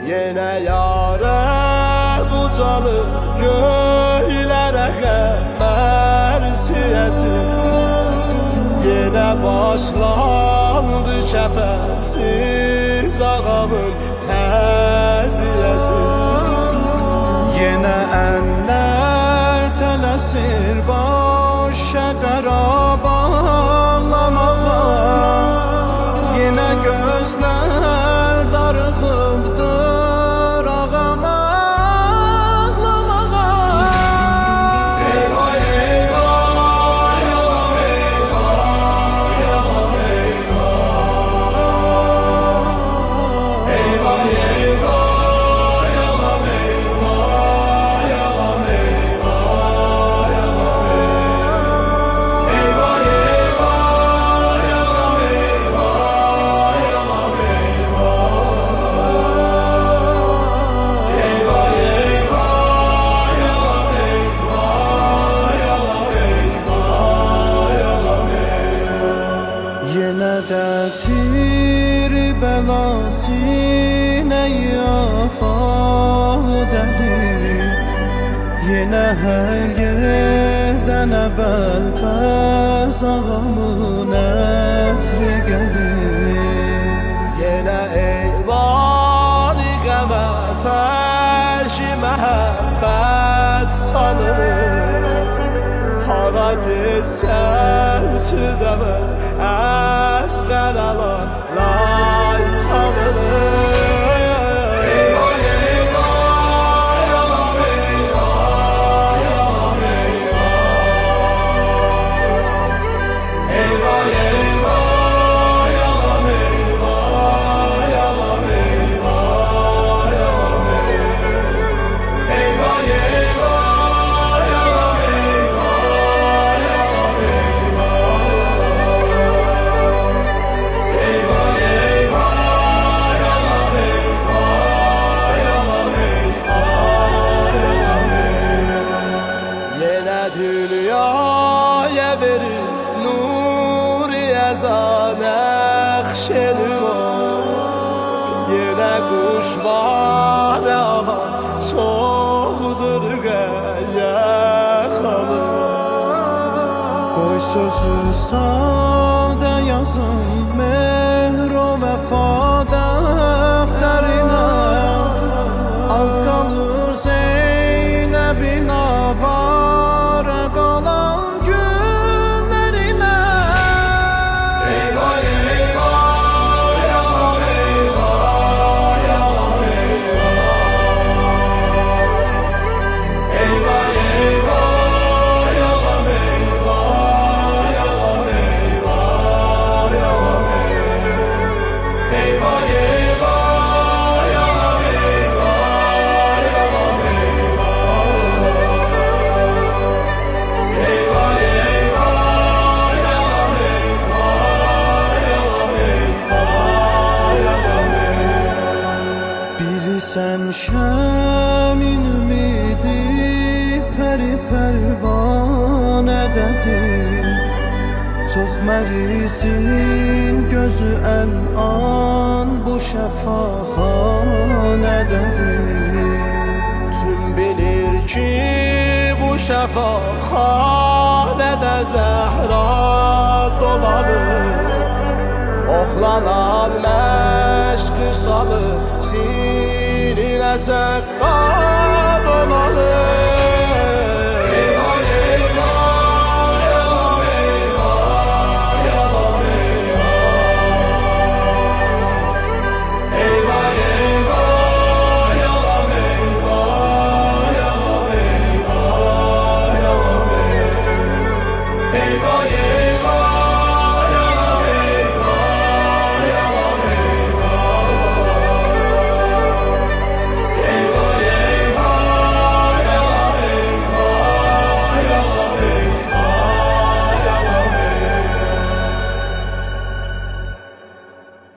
Yenə yarə ucalır göylərə qəmər siyəsi. Yenə başlandı kəfənsiz ağamın təziyəsi. Yenə əllər tələsir başa qara bağlamağa. Yenə gözlər darıxıbdır ağama ağlamağa. Eyvah eyvah yalan eyvah yalan eyvah. Eyvah eyvah yalan eyvah yalan eyvah yalan eyvah. Eyvah eyvah yalan eyvah yalan eyvah. Eyvah eyvah yalan eyvah yalan eyvah yalan eyvah. Yenə də tir bəlasine afaq dəli. Yenə hər yerdən əbəl fəz ağamın ətri gəlir. Yenə eyvani qəmər fərşi məhəbbət salınır. Hara getsən südəmə əsqər alan lay çalınır. Eyvah eyvah yalan eyvah yalan eyvah. Eyvah eyvah yalan eyvah yalan eyvah yalan eyvah. Eyvah eyvah yalan eyvah yalan eyvah. Eyvah eyvah yalan eyvah yalan eyvah. Yenə dünyaya verir nuri əzan əxşenim o. Yenə quş var ağa çoxdur qəyə xanı. Qoy sözü sadə yazım mehr o vəfa dəftərinə. Az qalır Zeynəbin avara qalan günlərinə. Eyvah eyvah yalan eyvah yalan eyvah. Eyvah eyvah yalan eyvah yalan eyvah yalan eyvah. Eyvah eyvah yalan eyvah yalan eyvah. Eyvah eyvah yalan eyvah yalan eyvah yalan eyvah. Bilirsən şəmin ümidi pəri pərvanədədir. Çox mərizin gözü əl-an bu şəfaxanədədir. Tüm bilir ki bu şəfaxanədə Zəhra dolanır. Oxlanan məşqi salır, silinə səqqa dolanır.